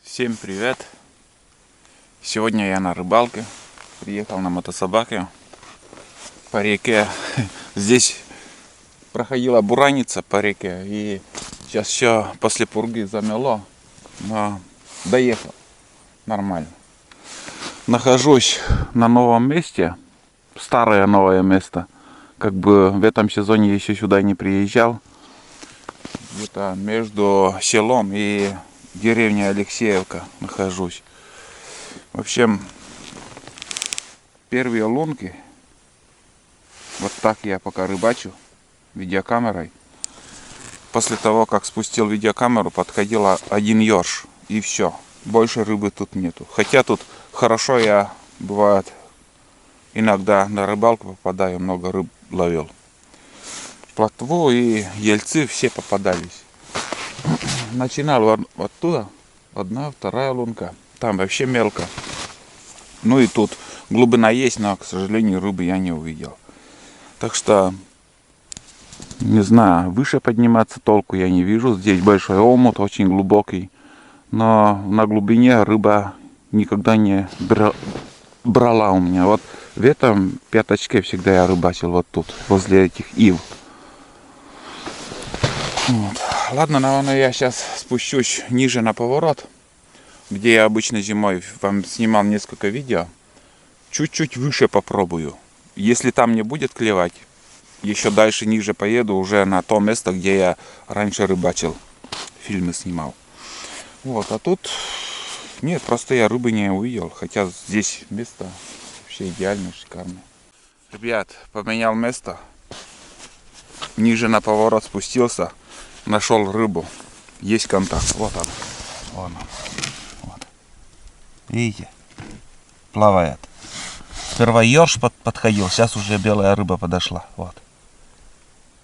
Всем привет! Сегодня я на рыбалке. Приехал на мотособаке по реке. Здесь проходила бураница по реке. И сейчас еще после пурги замело. Но доехал нормально. Нахожусь на новом месте. Старое новое место. Как бы в этом сезоне еще сюда не приезжал. Где-то между селом и деревней Алексеевка нахожусь. В общем, первые лунки. Вот так я пока рыбачу видеокамерой. После того, как спустил видеокамеру, подходила один ёрш. И все. Больше рыбы тут нету. Хотя тут хорошо, я бывает иногда на рыбалку попадаю, много рыб ловил. Плотву и ельцы все попадались. Начинал вот оттуда. Одна, вторая лунка. Там вообще мелко. Ну и тут глубина есть, но, к сожалению, рыбы я не увидел. Так что, не знаю, выше подниматься толку я не вижу. Здесь большой омут, очень глубокий. Но на глубине рыба никогда не брала у меня. Вот в этом пятачке всегда я рыбачил вот тут, возле этих ив. Вот. Ладно, наверное, я сейчас спущусь ниже на поворот, где я обычно зимой вам снимал несколько видео. Чуть-чуть выше попробую. Если там не будет клевать, еще дальше ниже поеду уже на то место, где я раньше рыбачил, фильмы снимал. Вот, а тут нет, просто я рыбы не увидел, хотя здесь место вообще идеально, шикарное. Ребят, поменял место, ниже на поворот спустился, нашел рыбу, есть контакт, вот он, вон он. Вот. Видите, плавает. Сперва ёрш подходил, сейчас уже белая рыба подошла. Вот.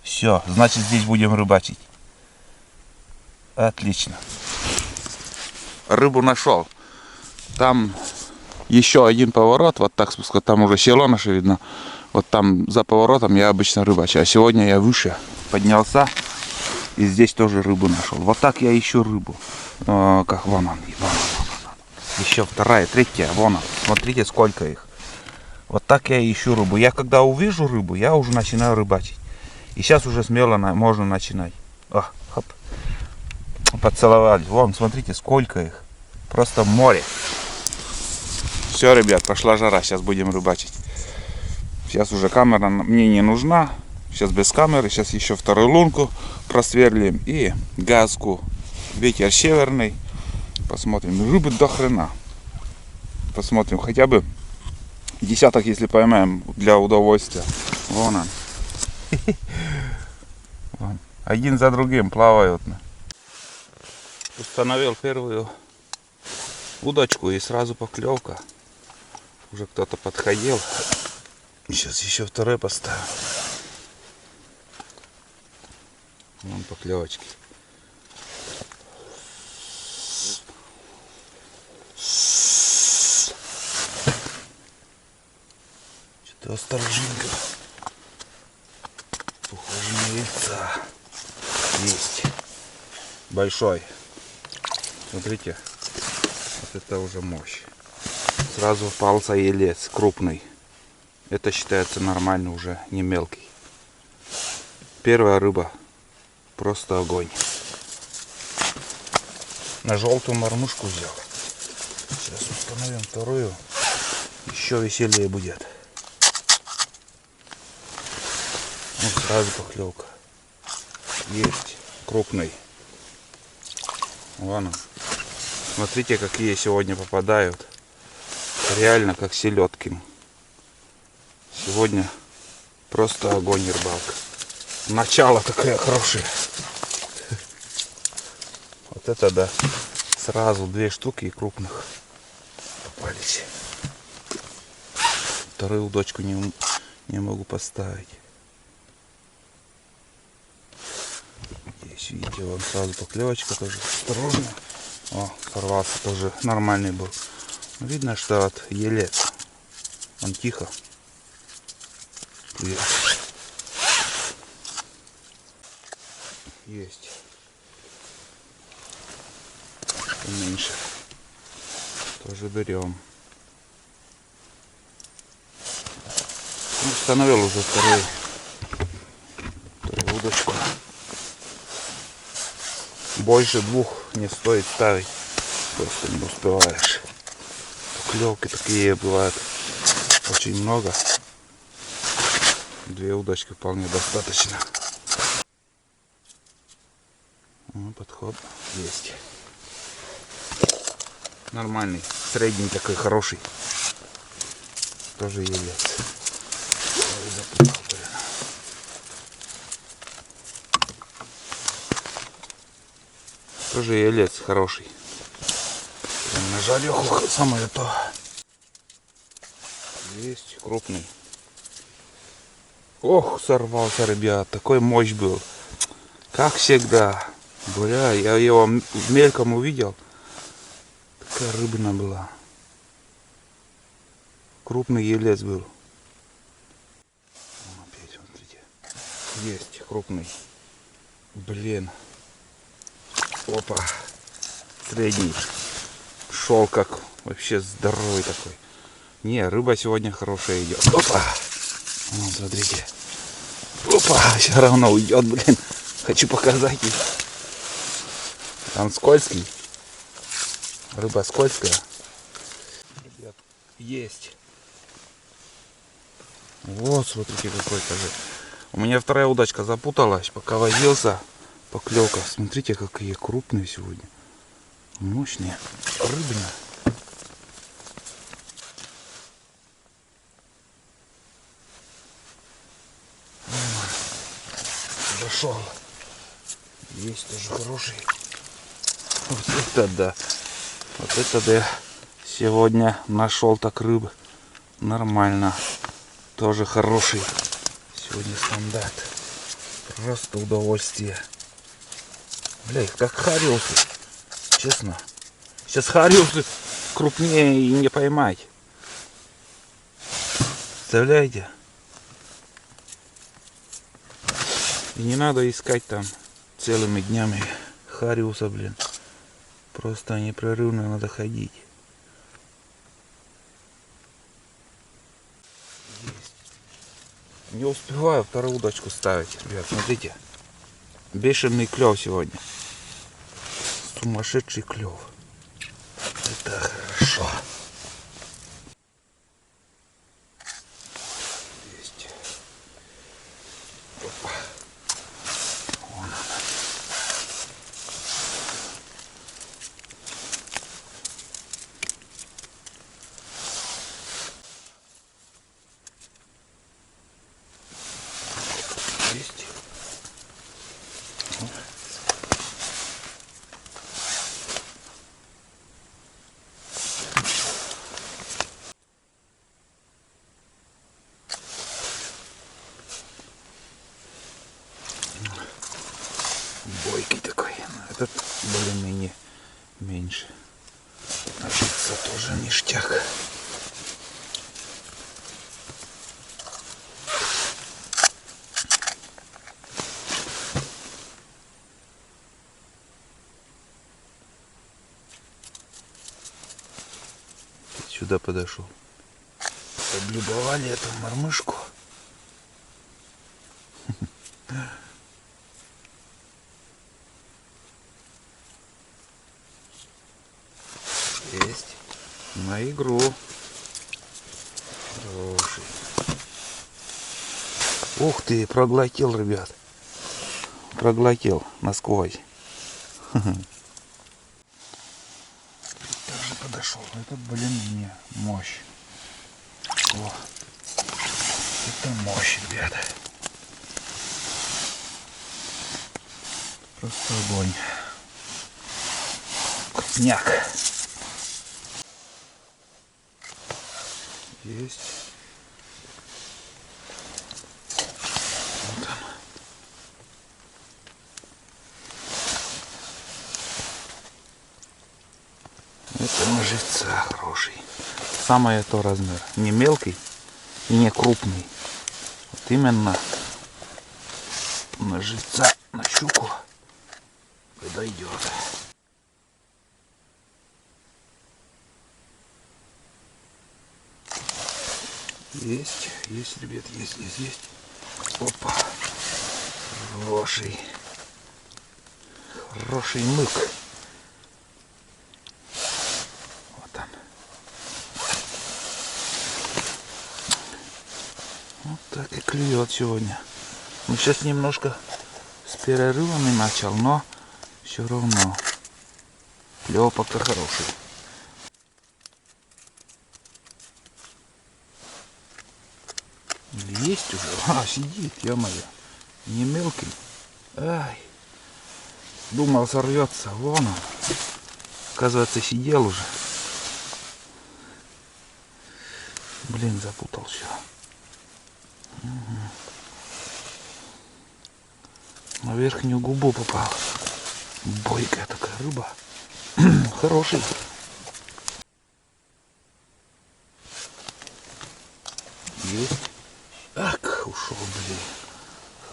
Все, значит, здесь будем рыбачить. Отлично. Рыбу нашел. Там еще один поворот, вот так спускать, там уже село наше видно. Вот там за поворотом я обычно рыбачу. А сегодня я выше поднялся и здесь тоже рыбу нашел. Вот так я ищу рыбу. Как вон он. Еще вторая, третья, вон он. Смотрите, сколько их. Вот так я ищу рыбу. Я когда увижу рыбу, я уже начинаю рыбачить. И сейчас уже смело можно начинать. О, хоп. Поцеловали. Вон, смотрите, сколько их. Просто море. Все, ребят, пошла жара. Сейчас будем рыбачить. Сейчас уже камера мне не нужна. Сейчас без камеры. Сейчас еще вторую лунку просверлим. И газку. Ветер северный. Посмотрим. Рыбы до хрена. Посмотрим. Хотя бы десяток, если поймаем, для удовольствия. Вон он. Вон. Один за другим плавают. Установил первую удочку и сразу поклевка. Уже кто-то подходил. Сейчас еще второй поставим. Вон поклевочки. Что-то осторожненько. Похоже на яйца. Есть. Большой. Смотрите. Вот это уже мощь. Сразу попался елец крупный. Это считается нормально, уже не мелкий. Первая рыба. Просто огонь. На желтую мормышку взял. Сейчас установим вторую. Еще веселее будет. Вот сразу поклевка. Есть. Крупный. Вон он. Смотрите, какие сегодня попадают. Реально как селедки. Сегодня просто огонь и рыбалка. Начало такое хорошее. Вот это да. Сразу две штуки и крупных попались. Вторую удочку не могу поставить. Здесь, видите, вон сразу поклевочка тоже. Осторожно. О, сорвался тоже. Нормальный был. Видно, что от елец. Он тихо. Есть. Меньше. Тоже берем. Установил уже вторую удочку. Больше двух не стоит ставить. Просто не успеваешь. Поклевки такие бывают очень много. 2 удочки вполне достаточно. Подход есть. Нормальный, средний такой, хороший. Тоже елец. Тоже елец хороший. Прям на жареху самое то. Есть крупный. Ох, сорвался, ребят. Такой мощь был. Как всегда. Бля, я его мельком увидел. Такая рыбина была. Крупный елец был. Опять, смотрите. Есть крупный. Блин. Опа. Средний. Шел как вообще здоровый такой. Не, рыба сегодня хорошая идет. Опа. Вот, смотрите. Опа. Все равно уйдет, блин. Хочу показать. Он скользкий. Рыба скользкая. Ребят, есть. Вот, смотрите, какой-то же. У меня вторая удочка запуталась, пока возился. Поклевка. Смотрите, какие крупные сегодня. Мощные. Рыбина. Зашел. Есть тоже хороший. Вот это да. Вот это да. Сегодня нашел так рыбы. Нормально. Тоже хороший. Сегодня стандарт. Просто удовольствие. Бля, как хариусы. Честно. Сейчас хариусы крупнее и не поймать. Представляете? И не надо искать там целыми днями хариуса, блин. Просто непрерывно надо ходить. Есть. Не успеваю вторую удочку ставить, ребят, смотрите. Бешеный клев сегодня. Сумасшедший клев. Это хорошо. Есть. Опа. Вон она. Есть. Бойкий такой. Этот более-менее меньше. Ложится тоже ништяк. Сюда подошел. Облюбовали эту мормышку. Есть. На игру. Хороший. Ух ты, проглотил, ребят. Проглотил насквозь. Также подошел. Это, блин, не мощь. О, это мощь, ребята. Просто огонь. Крупняк. Есть. Вот он. Это на живца хороший. Самое то размер. Не мелкий и не крупный. Вот именно на живца, на щуку подойдет. Есть, ребят, есть. Опа. Хороший мык. Вот он. Вот так и клюет сегодня. Ну, сейчас немножко с перерывами начал, но все равно клев пока хороший. Есть уже. Сидит, ё-моё. Не мелкий. Ай. Думал, сорвется. Вон он. Оказывается, сидел уже. Блин, запутал все. На верхнюю губу попал. Бойкая такая рыба. Хороший. Есть. Ак, ушел, блин.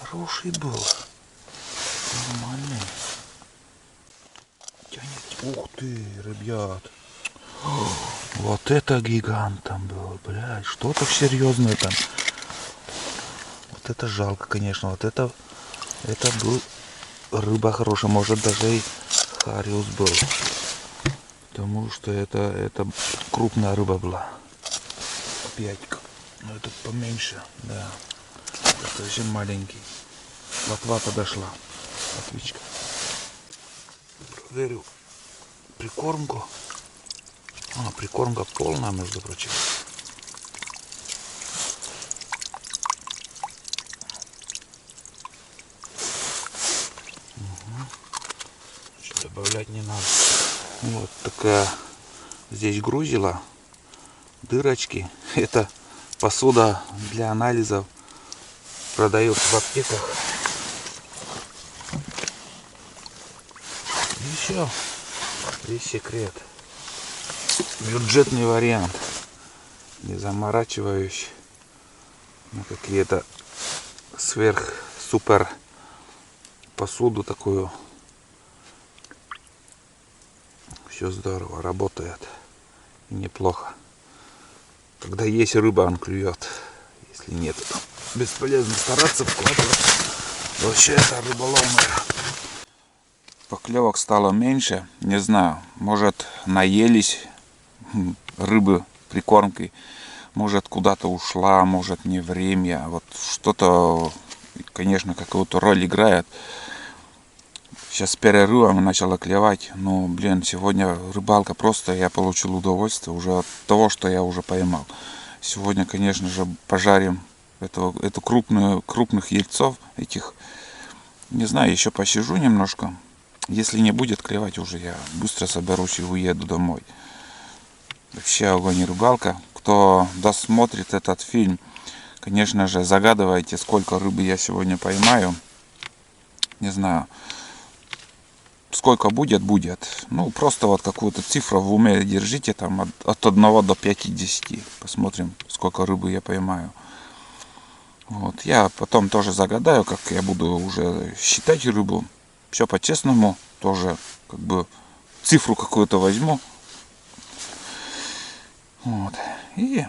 Хороший был. Нормальный. Тянет. Ух ты, ребят. Вот это гигант там был, блядь. Что-то серьезное там. Вот это жалко, конечно. Вот это был рыба хорошая. Может даже и хариус был. Потому что это крупная рыба была. Опять. Но этот поменьше, да. Это совсем маленький. Плотва подошла. Отлично. Проверю прикормку. Прикормка полная, между прочим. Добавлять не надо. Вот такая здесь грузила. Дырочки. Это посуда для анализов. Продают в аптеках. И все. Весь секрет. Бюджетный вариант. Не заморачивающий на какие-то супер посуду такую. Все здорово, работает. И неплохо. Когда есть рыба, он клюет. Если нет, то бесполезно стараться вкладывать. Вообще это рыболовная. Поклевок стало меньше. Не знаю, может наелись рыбы прикормкой. Может куда-то ушла, может не время. Вот что-то, конечно, какую-то роль играет. Сейчас с перерывом начала клевать. Но, блин, сегодня рыбалка просто, я получил удовольствие уже от того, что я уже поймал. Сегодня, конечно же, пожарим эту крупных ельцов. Этих, не знаю, еще посижу немножко. Если не будет клевать уже, я быстро соберусь и уеду домой. Вообще огонь и рыбалка. Кто досмотрит этот фильм, конечно же, загадывайте, сколько рыбы я сегодня поймаю. Не знаю. Сколько будет. Ну, просто вот какую-то цифру в уме держите, там от 1 до 50. Посмотрим, сколько рыбы я поймаю. Вот. Я потом тоже загадаю, как я буду уже считать рыбу. Все по-честному. Тоже как бы цифру какую-то возьму. Вот. И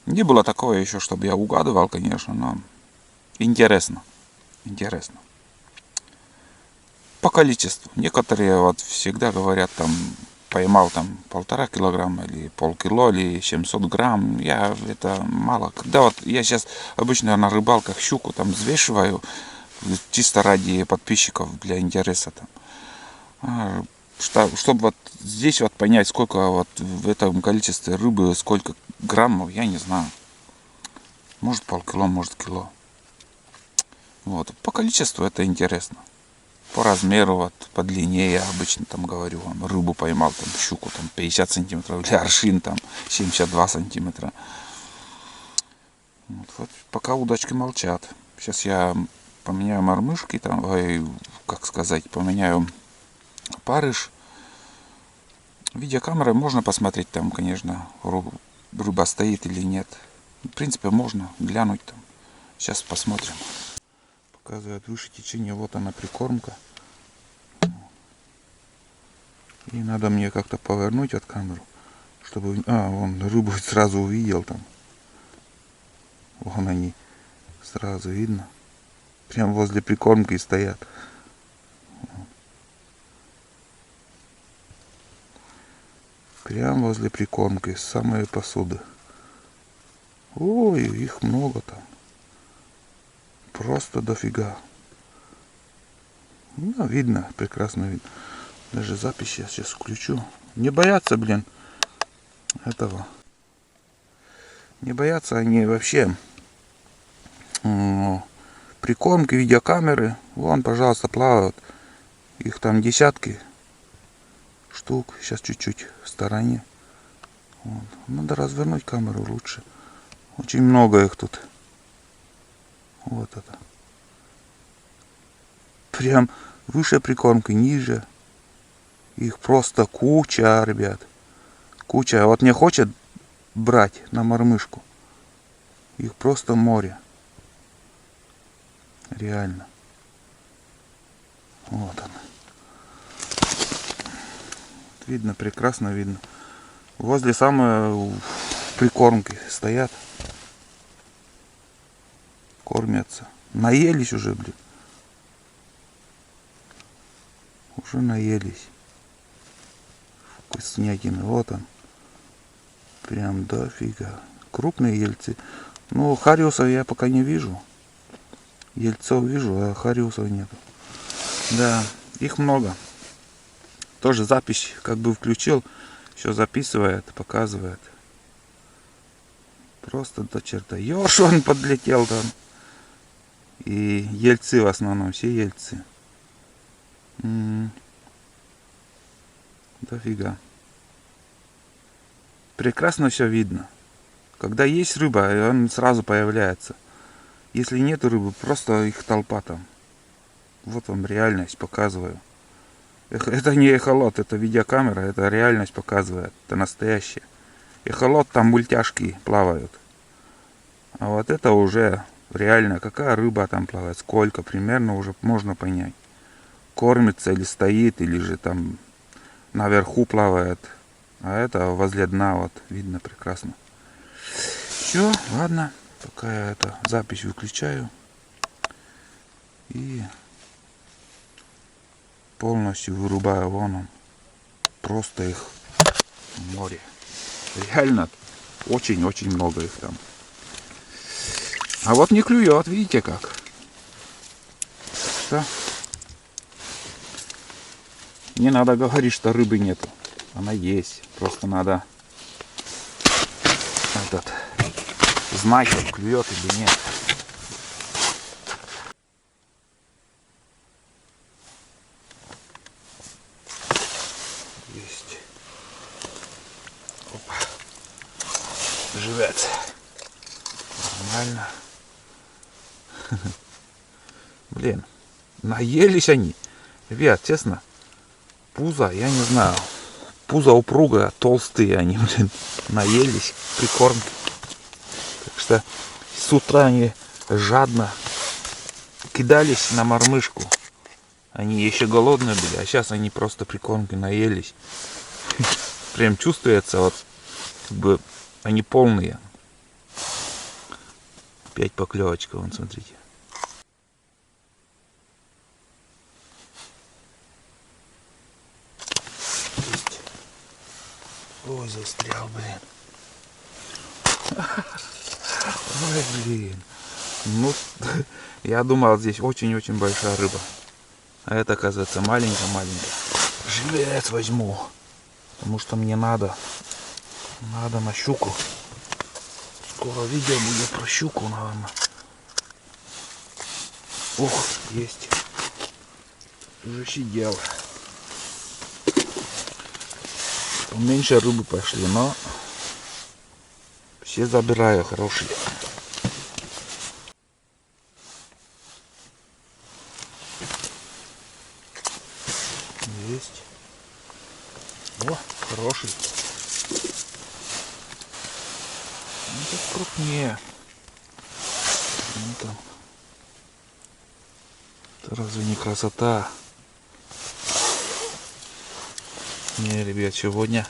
не было такого еще, чтобы я угадывал, конечно, но интересно. По количеству. Некоторые вот всегда говорят, там, поймал там 1,5 килограмма или полкило или 700 грамм. Я это мало. Когда вот я сейчас обычно на рыбалках щуку там взвешиваю, чисто ради подписчиков, для интереса там. Чтобы вот здесь вот понять, сколько вот в этом количестве рыбы, сколько граммов, я не знаю. Может полкило, может кило. Вот. По количеству это интересно. По размеру, вот, по длине я обычно там говорю, вам, рыбу поймал, там, щуку там 50 сантиметров, или аршин там 72 сантиметра. Вот, пока удочки молчат. Сейчас я поменяю мормышки, там, как сказать, поменяю парыш. Видеокамерой можно посмотреть там, конечно, рыба стоит или нет. В принципе, можно глянуть там. Сейчас посмотрим. Показывает выше течения, вот она прикормка. И надо мне как-то повернуть от камеру, чтобы... вон рыбу сразу увидел там. Вон они. Сразу видно. Прям возле прикормки стоят. Прям возле прикормки. Самые посуды. Ой, их много там. Просто дофига. Ну, видно, прекрасно видно. Даже запись я сейчас включу. Не боятся, блин, этого. Не боятся они вообще прикормки, видеокамеры. Вон, пожалуйста, плавают. Их там десятки штук. Сейчас чуть-чуть в стороне. Вот. Надо развернуть камеру лучше. Очень много их тут. Вот это. Прям выше прикормки, ниже. Их просто куча, ребят. Куча. Вот не хочет брать на мормышку. Их просто море. Реально. Вот она. Видно, прекрасно видно. Возле самой прикормки стоят. Кормятся. Наелись уже, блин. Уже наелись. Вкуснятины. Вот он. Прям дофига. Крупные ельцы. Ну, хариусов я пока не вижу. Ельцов вижу, а хариусов нету. Да, их много. Тоже запись как бы включил. Все записывает, показывает. Просто до черта. Ёж, он подлетел там. И ельцы в основном, все ельцы. Дофига. Прекрасно все видно. Когда есть рыба, он сразу появляется. Если нет рыбы, просто их толпа там. Вот вам реальность показываю. Это не эхолот, это видеокамера, это реальность показывает. Это настоящее. Эхолот, там мультяшки плавают. А вот это уже реально, какая рыба там плавает, сколько примерно уже можно понять. Кормится или стоит, или же там наверху плавает. А это возле дна, вот видно прекрасно. Все, ладно, пока я это запись выключаю. И полностью вырубаю, вон он. Просто их море. Реально очень-очень много их там. А вот не клюет, видите как. Что? Не надо говорить, что рыбы нету. Она есть. Просто надо знать, клюет или нет. Есть. Опа. Живет. Нормально. Блин. Наелись они. Ребят, честно. Пузо, я не знаю. Пузо упругое, толстые они, блин. Наелись. Прикормки. Так что с утра они жадно кидались на мормышку. Они еще голодные были, а сейчас они просто прикормки наелись. Прям чувствуется, вот, как бы они полные. 5 поклевочков, вон, смотрите. Есть. Ой, застрял, блин. Ой, блин. Ну, я думал, здесь очень-очень большая рыба. А это, оказывается, маленькая-маленькая. Живец возьму. Потому что мне надо. Надо на щуку. Скоро видео будет про щуку, наверное. Ох, есть. Уже сидел. Меньше рыбы пошли, но все забираю хорошие. Есть. О, хороший. Это крупнее. Ну, там. Это разве не красота? Не, ребят, сегодня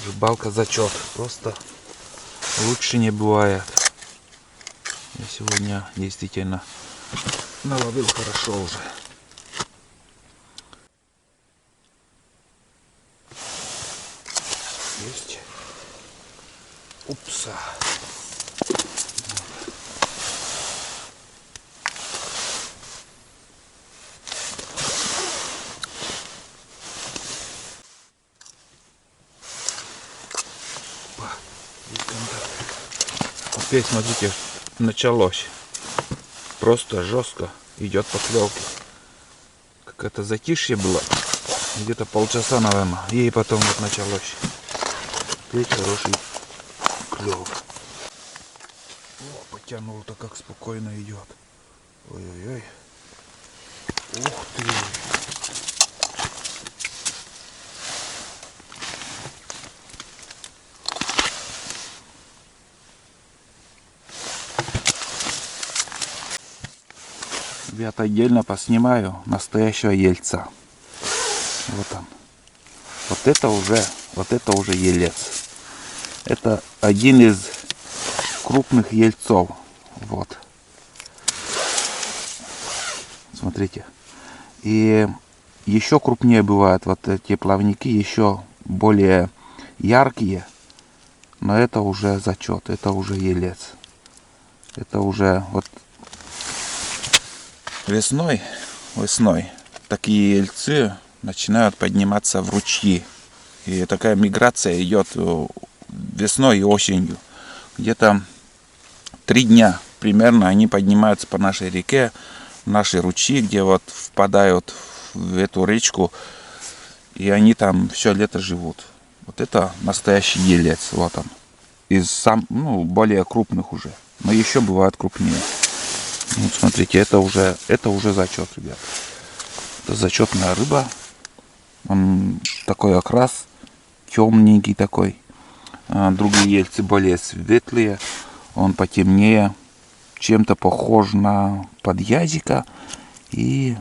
рыбалка зачет. Просто лучше не бывает. Я сегодня действительно наловил хорошо уже. Есть. Упса. Опять смотрите, началось. Просто жестко идет поклевка. Какое-то затишье было. Где-то полчаса, наверное. И потом вот началось. Опять хороший клев. О, потянул-то как спокойно идет. Ой-ой-ой. Ух ты. Ребята, отдельно поснимаю настоящего ельца. Вот он. Вот это уже елец. Это один из крупных ельцов. Вот. Смотрите. И еще крупнее бывают вот эти плавники, еще более яркие. Но это уже зачет, это уже елец. Это уже вот весной такие ельцы начинают подниматься в ручьи. И такая миграция идет весной и осенью. Где-то 3 дня примерно они поднимаются по нашей реке, в наши ручьи, где вот впадают в эту речку. И они там все лето живут. Вот это настоящий елец. Вот он. Из более крупных уже. Но еще бывают крупнее. Вот смотрите, это уже зачет, ребят. Это зачетная рыба. Он такой окрас, темненький такой. Другие ельцы более светлые. Он потемнее. Чем-то похож на подъязика. И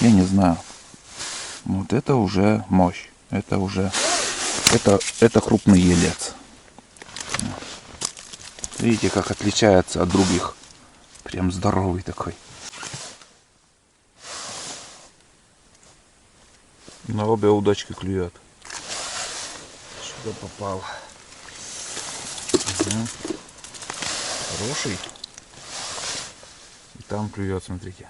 я не знаю. Вот это уже мощь. Это крупный елец. Видите, как отличается от других. Прям здоровый такой. На обе удочки клюет. Что-то попало. Угу. Хороший. И там клюет, смотрите.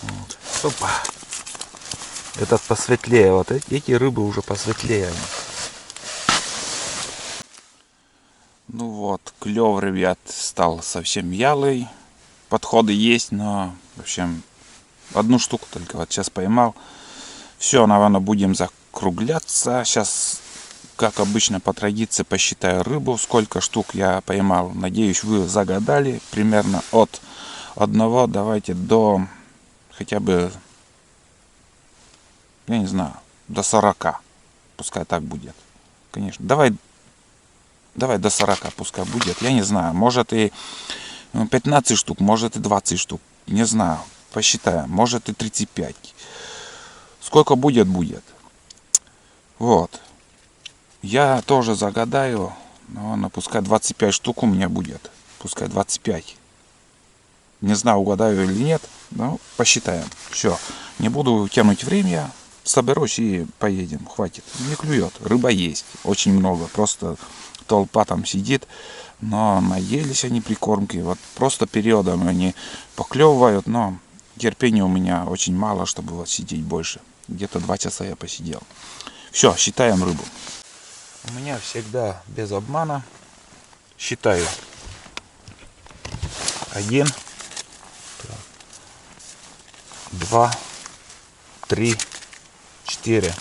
Вот. Опа. Этот посветлее. Вот эти рыбы уже посветлее. Ну вот, клев, ребят, стал совсем вялый. Подходы есть, но, в общем, одну штуку только вот сейчас поймал. Все, наверное, будем закругляться. Сейчас, как обычно, по традиции посчитаю рыбу, сколько штук я поймал. Надеюсь, вы загадали. Примерно от 1, давайте, до хотя бы, я не знаю, до 40. Пускай так будет. Конечно, давай до 40 пускай будет. Я не знаю, может и 15 штук, может и 20 штук. Не знаю, посчитаем. Может и 35. Сколько будет, будет. Вот. Я тоже загадаю. Но пускай 25 штук у меня будет. Пускай 25. Не знаю, угадаю или нет. Но посчитаем. Все. Не буду тянуть время. Соберусь и поедем. Хватит. Не клюет. Рыба есть. Очень много. Просто толпа там сидит. Но наелись они прикормки. Вот просто периодами они поклевывают. Но терпения у меня очень мало, чтобы вот сидеть больше. Где-то 2 часа я посидел. Все, считаем рыбу. У меня всегда без обмана. Считаю. 1, 2, 3, 4,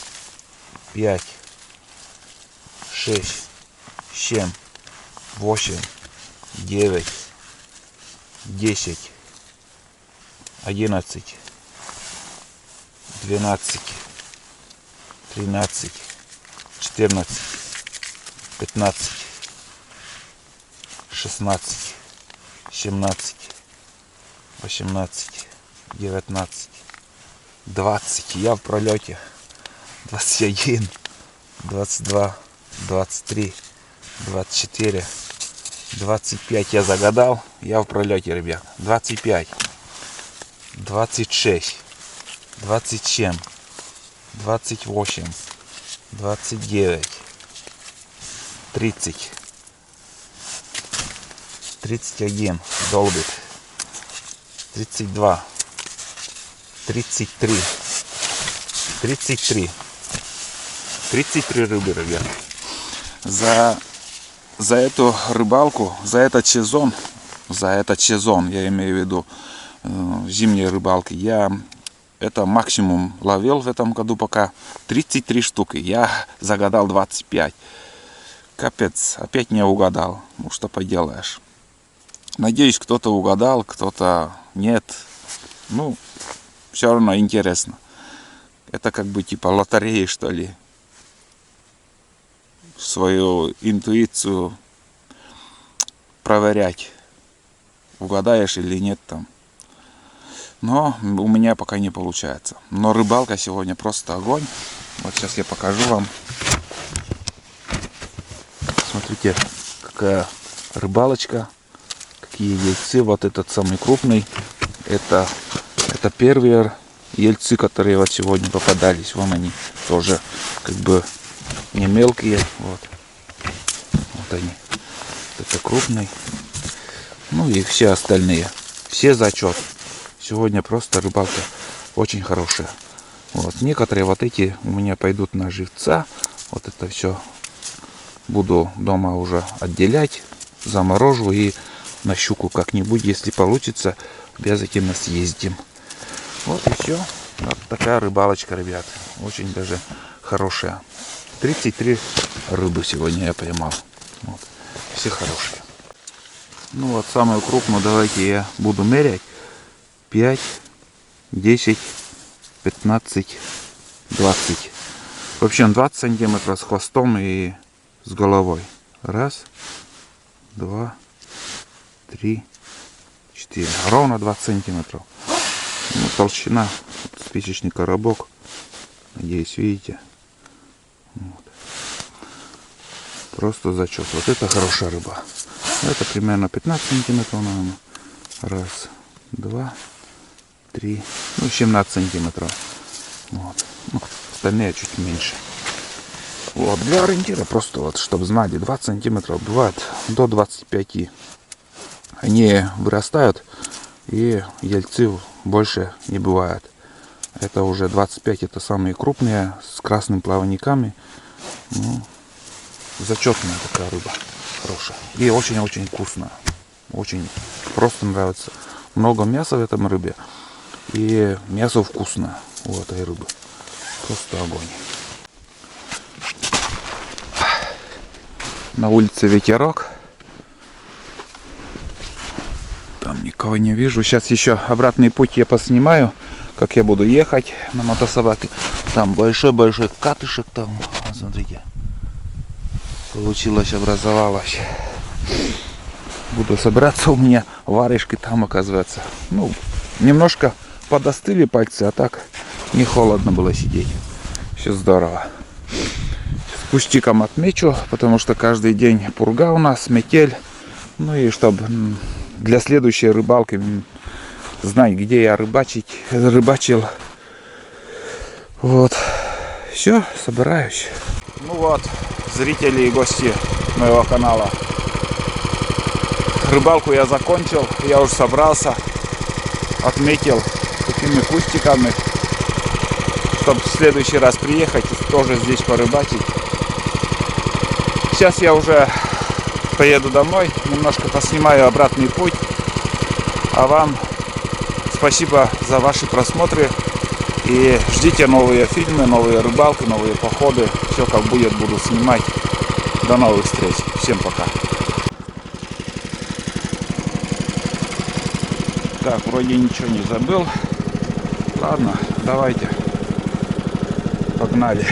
5, 6, 7, 8, 9, 10, 11, 12, 13, 14, 15, 16, 17, 18, 19, 20. Я в пролете. 21, 22, 23, 24, 25 я загадал. Я в пролете, ребят. 25. 26. 27. 28. 29. 30. 31. Долбит. 32. 33. 33. 33 рыбы, ребят. За эту рыбалку, за этот сезон, я имею в виду зимние рыбалки, я это максимум ловил в этом году пока 33 штуки. Я загадал 25. Капец, опять не угадал. Ну что поделаешь. Надеюсь, кто-то угадал, кто-то нет. Ну, все равно интересно. Это как бы типа лотереи, что ли. Свою интуицию проверять, угадаешь или нет там. Но у меня пока не получается. Но рыбалка сегодня просто огонь. Вот сейчас я покажу вам. Смотрите, какая рыбалочка, какие ельцы. Вот этот самый крупный. Это первые ельцы, которые вот сегодня попадались. Вон они тоже как бы не мелкие. Вот они. Это крупный. Ну и все остальные. Все зачет. Сегодня просто рыбалка очень хорошая. Вот. Некоторые вот эти у меня пойдут на живца. Вот это все буду дома уже отделять. Заморожу и на щуку как-нибудь, если получится, обязательно съездим. Вот и все. Вот такая рыбалочка, ребят. Очень даже хорошая. 33 рыбы сегодня я поймал. Вот. Все хорошие. Ну вот самую крупную давайте я буду мерять. 5, 10, 15, 20. В общем 20 сантиметров с хвостом и с головой. Раз, два, три, 4. Ровно 20 сантиметров. Ну, толщина. Спичечный коробок. Надеюсь, видите. Вот. Просто зачет. Вот это хорошая рыба. Это примерно 15 сантиметров, наверное. Раз, два, 3, ну 17 сантиметров. Вот. Ну, остальные чуть меньше. Вот, для ориентира просто вот, чтобы знали, 20 сантиметров бывает до 25. Они вырастают, и ельцы больше не бывает. Это уже 25, это самые крупные, с красными плавниками. Ну, зачетная такая рыба, хорошая. И очень-очень вкусная. Очень просто нравится. Много мяса в этом рыбе. И мясо вкусное у этой рыбы. Просто огонь. На улице ветерок. Там никого не вижу. Сейчас еще обратный путь я поснимаю, как я буду ехать на мотособаке. Там большой-большой катышек там. Смотрите. Получилось, образовалось. Буду собираться, у меня варежки там, оказывается. Ну, немножко подостыли пальцы, а так не холодно было сидеть. Все здорово. С кустиком отмечу, потому что каждый день пурга у нас, метель. Ну и чтобы для следующей рыбалки знать, где я рыбачил. Вот. Все, собираюсь. Ну вот, зрители и гости моего канала. Рыбалку я закончил, я уже собрался, отметил такими кустиками, чтобы в следующий раз приехать и тоже здесь порыбачить. Сейчас я уже поеду домой, немножко поснимаю обратный путь. А вам спасибо за ваши просмотры и ждите новые фильмы, новые рыбалки, новые походы. Все как будет, буду снимать. До новых встреч. Всем пока. Так, вроде ничего не забыл. Ладно, давайте. Погнали.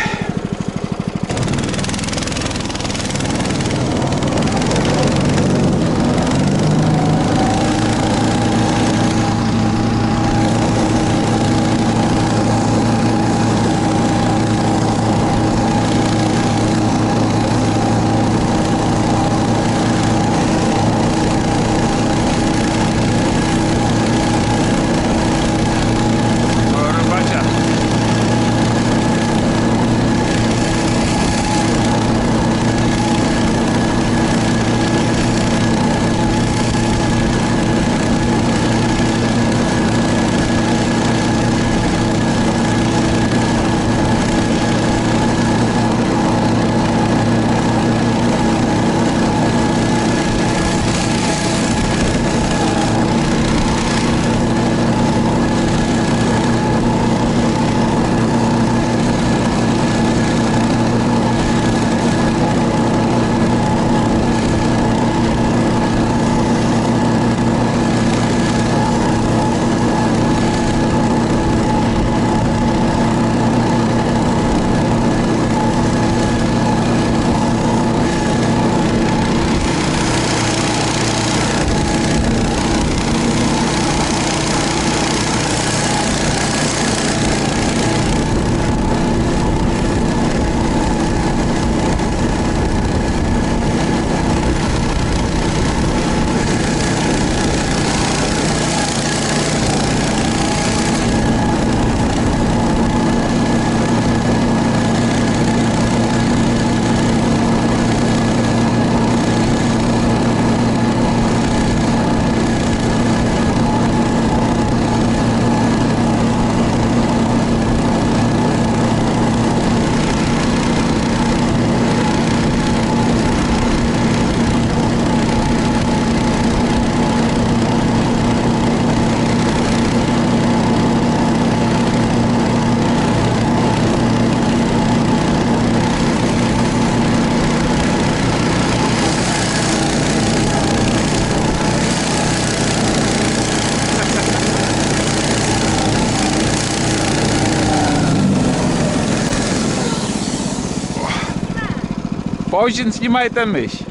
Paužin snimajte myš.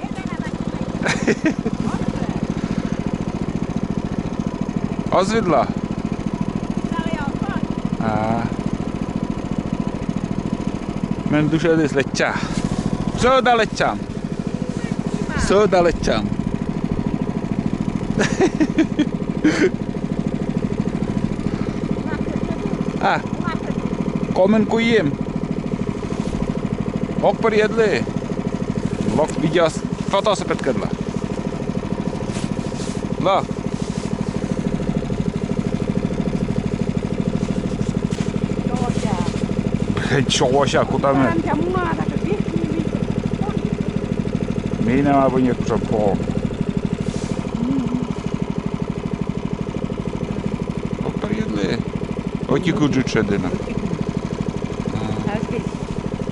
Ozvidla. Men du körde släcka. Söda läckan. Söda läckan. Komen kujem. Okpar jedli. Lok viděl foto se petkedla. Lok. Čoša, kutamme. Minä mä voin joku saa poon. Okpar jedli. Oti kudžu čedina.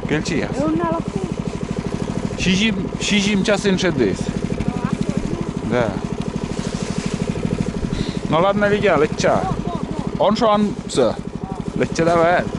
Kelčias. Šižím časem čedis. Да. No ladne viděl, letča. On šo on psa. Letča dávat.